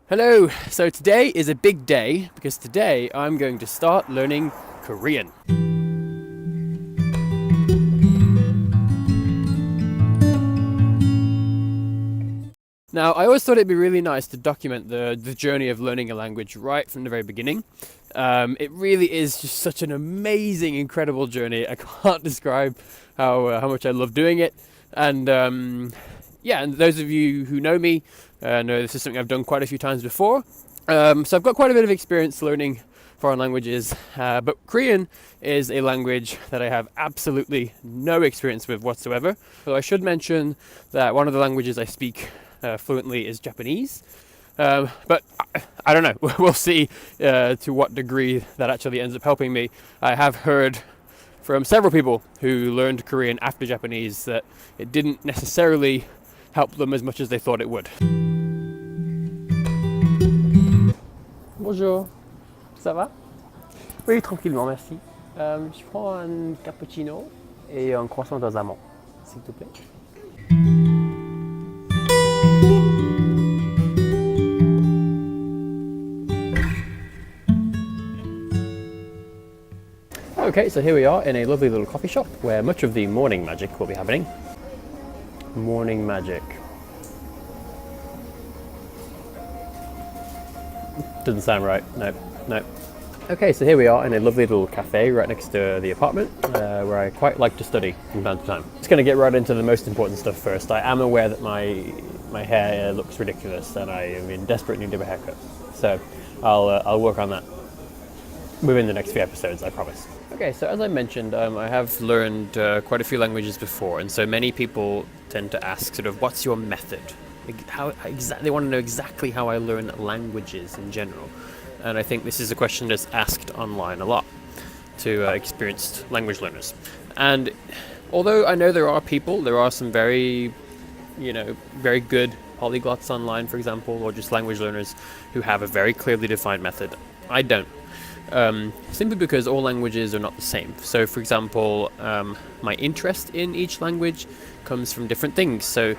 Hello! So today is a big day because today I'm going to start learning Korean. Now, I always thought it'd be really nice to document the journey of learning a language right from the very beginning. It really is just such an amazing, incredible journey. I can't describe how much I love doing it. And and those of you who know me know this is something I've done quite a few times before. So I've got quite a bit of experience learning foreign languages, but Korean is a language that I have absolutely no experience with whatsoever. Though I should mention that one of the languages I speak fluently is Japanese. But I don't know, we'll see to what degree that actually ends up helping me. I have heard from several people who learned Korean after Japanese that it didn't necessarily help them as much as they thought it would. Bonjour, ça va? Oui, tranquillement, merci. Je prends un cappuccino et un croissant aux amandes, s'il te plaît. Okay, so here we are in a lovely little coffee shop where much of the morning magic will be happening. Morning magic. Doesn't sound right. No. Okay, so here we are in a lovely little cafe right next to the apartment where I quite like to study from time to time. Just going to get right into the most important stuff first. I am aware that my hair looks ridiculous and I am in desperate need of a haircut. So I'll work on that within the next few episodes, I promise. Okay, so as I mentioned, I have learned quite a few languages before, and so many people tend to ask sort of, what's your method? They want to know exactly how I learn languages in general. And I think this is a question that's asked online a lot to experienced language learners. And although I know there are some very good polyglots online, for example, or just language learners who have a very clearly defined method, I don't. Simply because all languages are not the same. So, for example, my interest in each language comes from different things. So,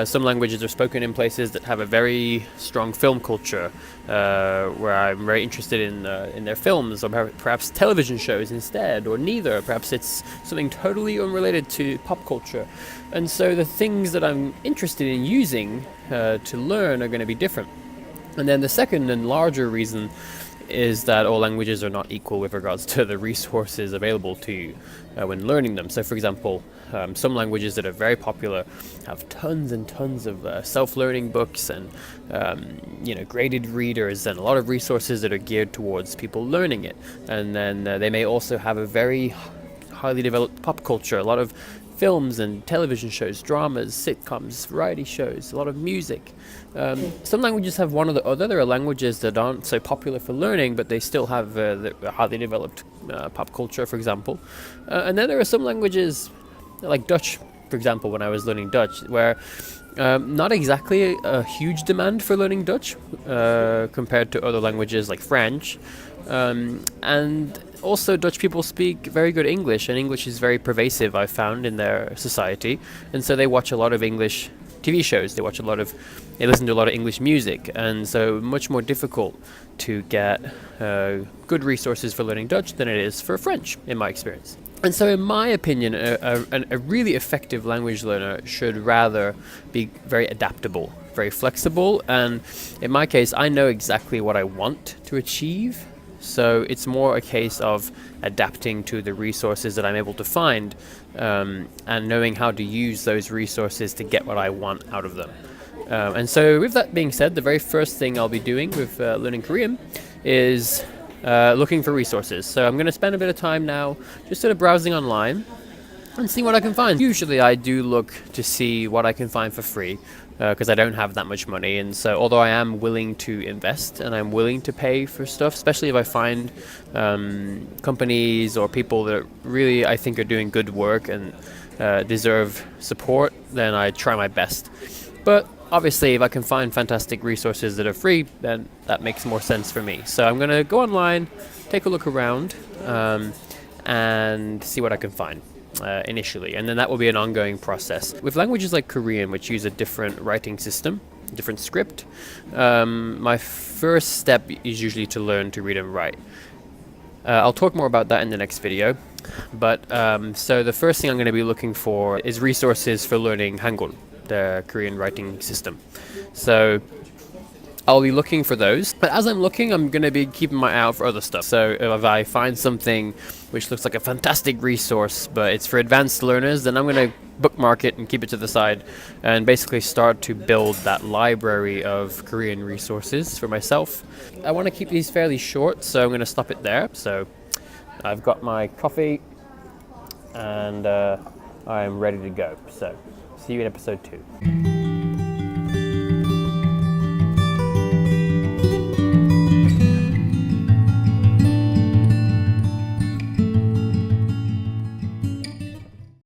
some languages are spoken in places that have a very strong film culture, where I'm very interested in their films, or perhaps television shows instead, or neither. Perhaps it's something totally unrelated to pop culture. And so the things that I'm interested in using to learn are going to be different. And then the second and larger reason is that all languages are not equal with regards to the resources available to you when learning them. So, for example, some languages that are very popular have tons and tons of self-learning books and graded readers and a lot of resources that are geared towards people learning it. And then they may also have a very highly developed pop culture, a lot of films and television shows, dramas, sitcoms, variety shows, a lot of music. Some languages have one or the other. There are languages that aren't so popular for learning, but they still have the highly developed pop culture, for example. And then there are some languages, like Dutch, for example, when I was learning Dutch, where not exactly a huge demand for learning Dutch compared to other languages like French. And also Dutch people speak very good English, and English is very pervasive, I've found, in their society. And so they watch a lot of English TV shows, they listen to a lot of English music, and so much more difficult to get good resources for learning Dutch than it is for French, in my experience. And so in my opinion, a really effective language learner should rather be very adaptable, very flexible, and in my case, I know exactly what I want to achieve. So it's more a case of adapting to the resources that I'm able to find, and knowing how to use those resources to get what I want out of them. And so with that being said, the very first thing I'll be doing with learning Korean is looking for resources. So I'm going to spend a bit of time now just sort of browsing online and see what I can find. Usually I do look to see what I can find for free, because I don't have that much money, and so although I am willing to invest and I'm willing to pay for stuff, especially if I find companies or people that really I think are doing good work and deserve support, then I try my best. But obviously if I can find fantastic resources that are free, then that makes more sense for me. So I'm going to go online, take a look around, and see what I can find. Initially, and then that will be an ongoing process. With languages like Korean, which use a different writing system, different script. My first step is usually to learn to read and write. I'll talk more about that in the next video. But so the first thing I'm going to be looking for is resources for learning Hangul, the Korean writing system. So I'll be looking for those, but as I'm looking, I'm going to be keeping my eye out for other stuff. So if I find something which looks like a fantastic resource, but it's for advanced learners, then I'm going to bookmark it and keep it to the side and basically start to build that library of Korean resources for myself. I want to keep these fairly short, so I'm going to stop it there. So I've got my coffee and I'm ready to go. So see you in episode 2.